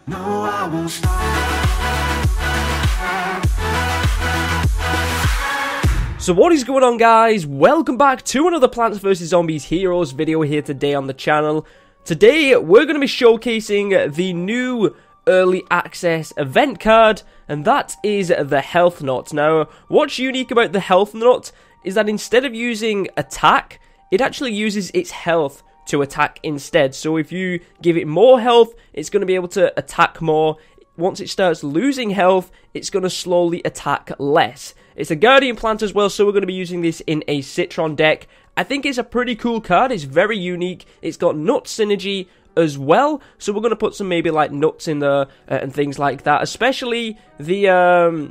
No, I won't stop. So what is going on, guys? Welcome back to another Plants vs Zombies Heroes video here today on the channel. Today we're going to be showcasing the new early access event card, and that is the health nut. Now, what's unique about the health nut is that instead of using attack, it actually uses its health to attack instead. So if you give it more health, it's going to be able to attack more. Once it starts losing health, it's going to slowly attack less. It's a Guardian plant as well, so we're going to be using this in a Citron deck. I think it's a pretty cool card. It's very unique. It's got nut synergy as well, so we're going to put some maybe like nuts in there and things like that. Especially the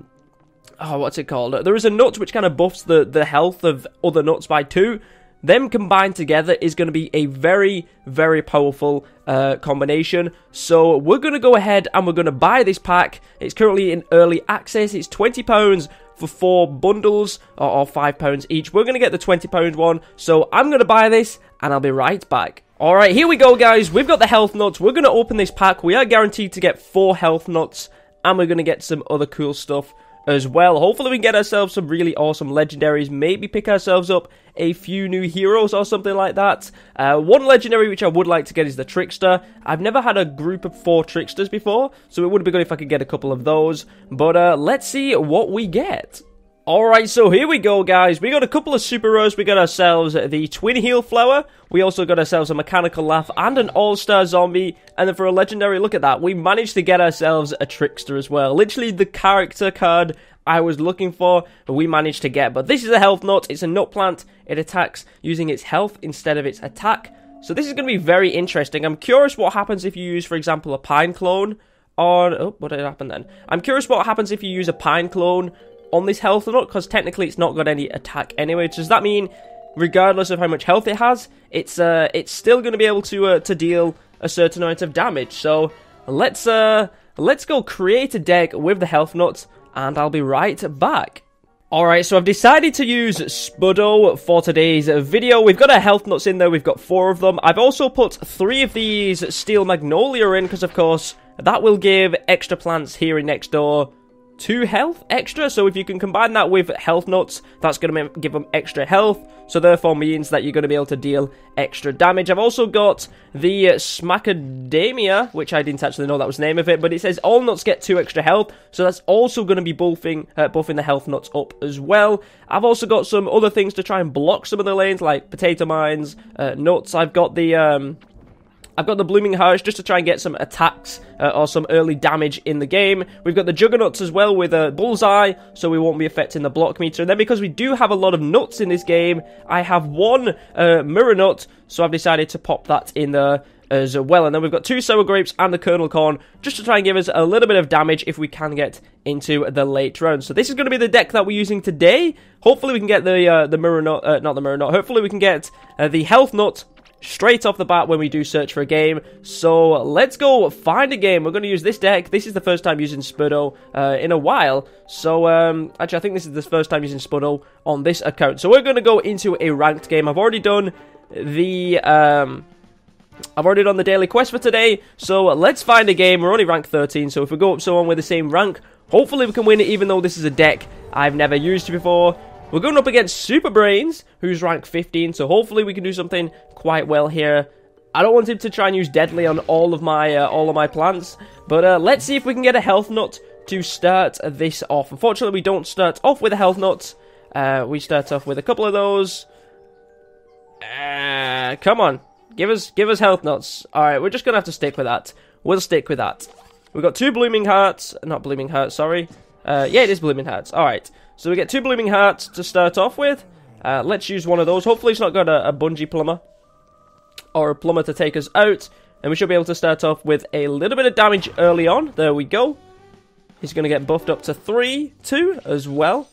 what's it called? There is a nut which kind of buffs the health of other nuts by 2. Them combined together is going to be a very, very powerful combination. So we're going to go ahead and we're going to buy this pack. It's currently in early access. It's £20 for 4 bundles, or £5 each. We're going to get the £20 one. So I'm going to buy this and I'll be right back. Alright, here we go, guys. We've got the health nuts. We're going to open this pack. We are guaranteed to get 4 health nuts, and we're going to get some other cool stuff as well. Hopefully we can get ourselves some really awesome legendaries, maybe pick ourselves up a few new heroes or something like that. One legendary which I would like to get is the Trickster. I've never had a group of 4 Tricksters before, so it would be good if I could get a couple of those. But let's see what we get. Alright, so here we go, guys. We got a couple of super rares. We got ourselves the Twin Heel Flower. We also got ourselves a Mechanical Laugh and an All-Star Zombie. And then for a legendary, look at that. We managed to get ourselves a Trickster as well. Literally the character card I was looking for, we managed to get. But this is a health nut. It's a nut plant. It attacks using its health instead of its attack. So this is going to be very interesting. I'm curious what happens if you use, for example, a Pine Clone on... Oh, what did happen then? I'm curious what happens if you use a Pine Clone on this health nut, because technically it's not got any attack anyway. Does that mean, regardless of how much health it has, it's still going to be able to deal a certain amount of damage? So let's go create a deck with the health nuts, and I'll be right back. Alright, so I've decided to use Spuddo for today's video. We've got our health nuts in there, we've got 4 of them. I've also put 3 of these Steel Magnolia in, because of course that will give extra plants here in next door 2 health extra. So if you can combine that with health nuts, that's going to give them extra health, so therefore means that you're going to be able to deal extra damage. I've also got the Smackademia, which I didn't actually know that was the name of it, but it says all nuts get 2 extra health, so that's also going to be buffing the health nuts up as well. I've also got some other things to try and block some of the lanes, like potato mines, nuts. I've got the Blooming Hearts just to try and get some attacks or some early damage in the game. We've got the Juggernauts as well with a Bullseye, so we won't be affecting the block meter. And then because we do have a lot of nuts in this game, I have 1 Mirror Nut, so I've decided to pop that in there as well. And then we've got 2 Sour Grapes and the Kernel Corn, just to try and give us a little bit of damage if we can get into the late round. So this is going to be the deck that we're using today. Hopefully we can get the Mirror Nut, not the Mirror Nut, hopefully we can get the Health Nut straight off the bat when we do search for a game. So let's go find a game. We're going to use this deck. This is the first time using Spuddo in a while. So actually I think this is the first time using Spuddo on this account. So we're going to go into a ranked game. I've already done the daily quest for today. So let's find a game. We're only rank 13, so if we go up someone with the same rank, hopefully we can win it, even though this is a deck I've never used before. We're going up against Super Brains, who's rank 15, so hopefully we can do something quite well here. I don't want him to try and use Deadly on all of my plants, but let's see if we can get a health nut to start this off. Unfortunately, we don't start off with a health nut. We start off with a couple of those. Come on, give us health nuts. All right, we're just gonna have to stick with that. We'll stick with that. We've got 2 Blooming Hearts, not Blooming Hearts, sorry. Yeah, it is Blooming Hearts. All right. So we get 2 Blooming Hearts to start off with. Let's use one of those. Hopefully it's not got a bungee plumber or a plumber to take us out. And we should be able to start off with a little bit of damage early on. There we go. He's going to get buffed up to 3-2 as well.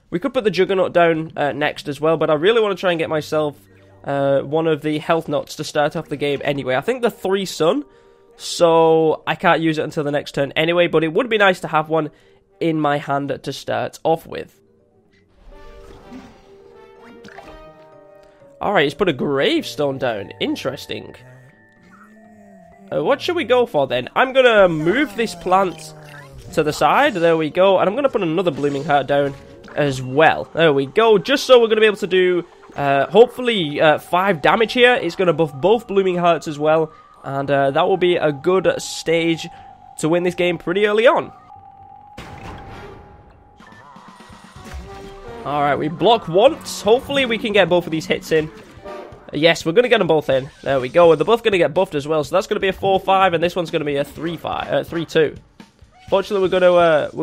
We could put the Juggernaut down next as well, but I really want to try and get myself one of the health nuts to start off the game anyway. I think the 3 Sun, so I can't use it until the next turn anyway, but it would be nice to have one in my hand to start off with. Alright, he's put a gravestone down. Interesting. What should we go for then? I'm going to move this plant to the side. There we go. And I'm going to put another blooming heart down as well. There we go. Just so we're going to be able to do, hopefully, 5 damage here. It's going to buff both blooming hearts as well. And that will be a good stage to win this game pretty early on. Alright, we block once. Hopefully we can get both of these hits in. Yes, we're going to get them both in. There we go. They're both going to get buffed as well. So that's going to be a 4-5, and this one's going to be a 3-2. Fortunately, we're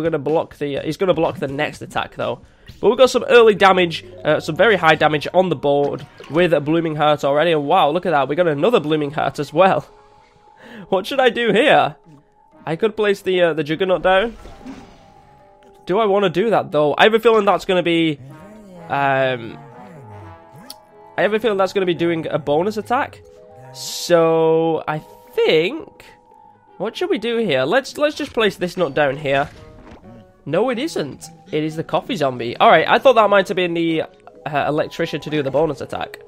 going to block the. He's going to block the next attack though. But we've got some early damage, some very high damage on the board with a blooming heart already. And wow, look at that. We got another blooming heart as well. What should I do here? I could place the Juggernaut down. Do I want to do that though? I have a feeling that's going to be. I have a feeling that's going to be doing a bonus attack. So, I think... What should we do here? Let's just place this nut down here. No, it isn't. It is the coffee zombie. Alright, I thought that might have been the electrician to do the bonus attack.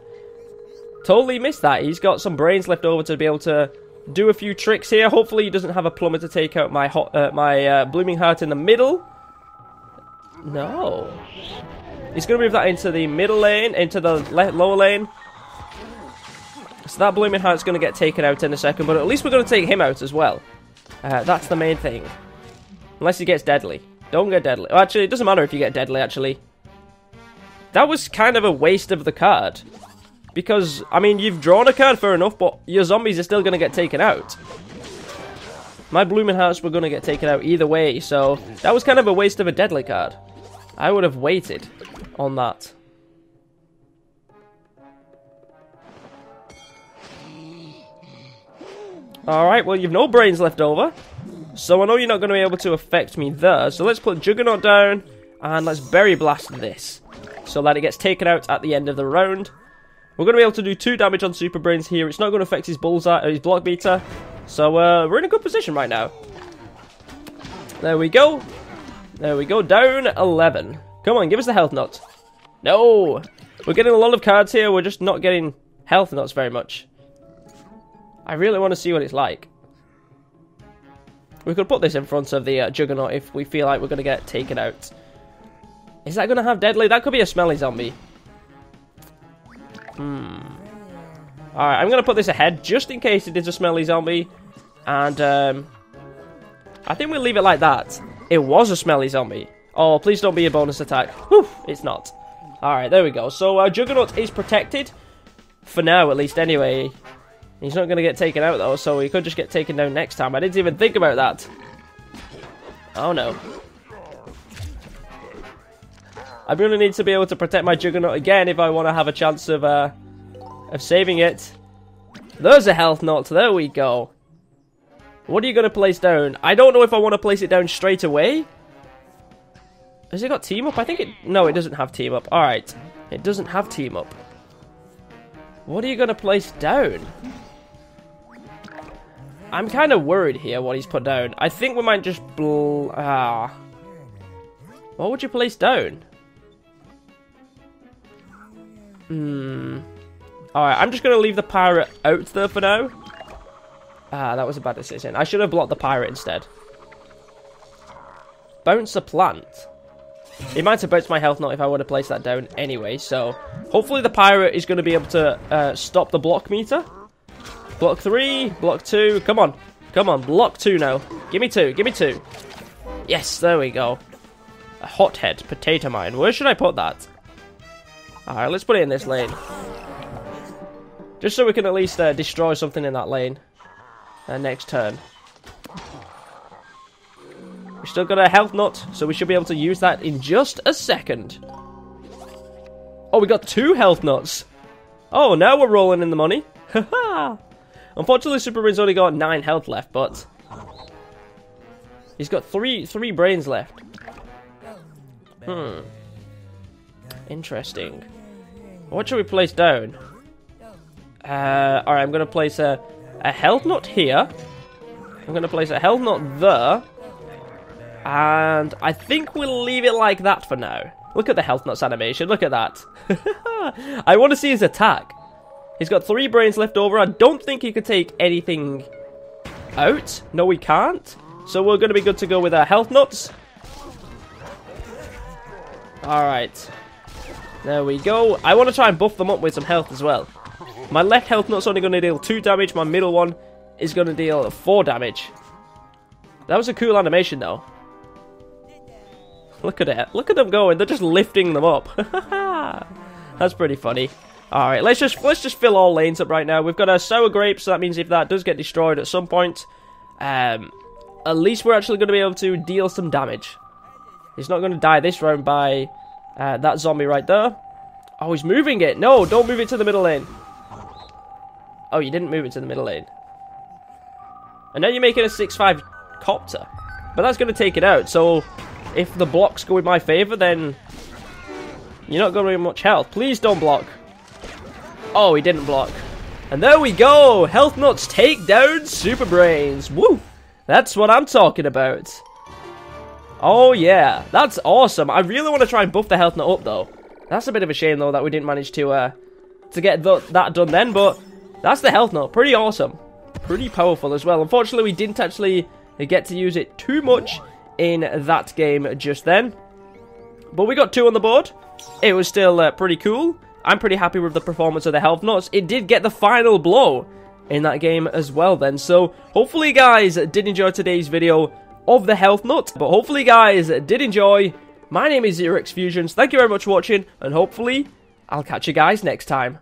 Totally missed that. He's got some brains left over to be able to do a few tricks here. Hopefully he doesn't have a plumber to take out my blooming heart in the middle. No. He's going to move that into the middle lane, into the lower lane. So that blooming heart's going to get taken out in a second, but at least we're going to take him out as well. That's the main thing. Unless he gets deadly. Don't get deadly. Oh, actually, it doesn't matter if you get deadly, actually. That was kind of a waste of the card. Because, I mean, you've drawn a card, fair enough, but your zombies are still going to get taken out. My blooming hearts were going to get taken out either way, so that was kind of a waste of a deadly card. I would have waited on that. Alright, well, you've no brains left over. So I know you're not going to be able to affect me there. So let's put Juggernaut down, and let's Berry Blast this. So that it gets taken out at the end of the round. We're going to be able to do 2 damage on Super Brains here. It's not going to affect his bullseye, or his block beater. So we're in a good position right now. There we go. There we go, down 11. Come on, give us the health nut. No! We're getting a lot of cards here, we're just not getting health nuts very much. I really want to see what it's like. We could put this in front of the Juggernaut if we feel like we're going to get taken out. Is that going to have deadly? That could be a smelly zombie. Alright, I'm going to put this ahead just in case it is a smelly zombie. And I think we'll leave it like that. It was a smelly zombie. Oh, please don't be a bonus attack. Whew, it's not. Alright, there we go. So, Juggernaut is protected. For now, at least, anyway. He's not going to get taken out, though, so he could just get taken down next time. I didn't even think about that. Oh, no. I really need to be able to protect my Juggernaut again if I want to have a chance of saving it. There's a health nut. There we go. What are you going to place down? I don't know if I want to place it down straight away. Has it got team up? I think it... No, it doesn't have team up. Alright. It doesn't have team up. What are you going to place down? I'm kind of worried here what he's put down. I think we might just... What would you place down? Alright, I'm just going to leave the pirate out there for now. That was a bad decision. I should have blocked the pirate instead. Bounce a plant. It might have bounced my health nut if I would have placed that down anyway, so... Hopefully the pirate is going to be able to stop the block meter. Block 3, block 2, come on. Come on, block 2 now. Give me 2, give me 2. Yes, there we go. A hothead potato mine. Where should I put that? Alright, let's put it in this lane. Just so we can at least destroy something in that lane. Next turn. We still got a health nut, so we should be able to use that in just a second. Oh, we got 2 health nuts. Oh, now we're rolling in the money. Haha. Unfortunately, Superman's only got 9 health left, but he's got three brains left. Interesting. What should we place down? Alright, I'm going to place a health nut here. I'm going to place a health nut there. And I think we'll leave it like that for now. Look at the health nuts animation. Look at that. I want to see his attack. He's got 3 brains left over. I don't think he could take anything out? No, we can't. So we're going to be good to go with our health nuts. Alright. There we go. I want to try and buff them up with some health as well. My left health nut's only going to deal 2 damage. My middle one is going to deal 4 damage. That was a cool animation, though. Look at it. Look at them going. They're just lifting them up. That's pretty funny. Alright, let's just fill all lanes up right now. We've got a sour grape, so that means if that does get destroyed at some point, at least we're actually going to be able to deal some damage. He's not going to die this round by that zombie right there. Oh, he's moving it. No, don't move it to the middle lane. Oh, you didn't move it to the middle lane. And now you're making a 6-5 copter. But that's going to take it out, so if the blocks go in my favour, then you're not going to have much health. Please don't block. Oh, he didn't block. And there we go! Health Nuts take down Super Brains. Woo! That's what I'm talking about. Oh yeah, that's awesome. I really want to try and buff the health nut up though. That's a bit of a shame though that we didn't manage to get that done then, but that's the health nut. Pretty awesome. Pretty powerful as well. Unfortunately, we didn't actually get to use it too much in that game just then. But we got 2 on the board. It was still pretty cool. I'm pretty happy with the performance of the health nuts. It did get the final blow in that game as well then. So hopefully you guys did enjoy today's video of the health nut. But hopefully you guys did enjoy. My name is ZEROxFUSIONZ. Thank you very much for watching. And hopefully I'll catch you guys next time.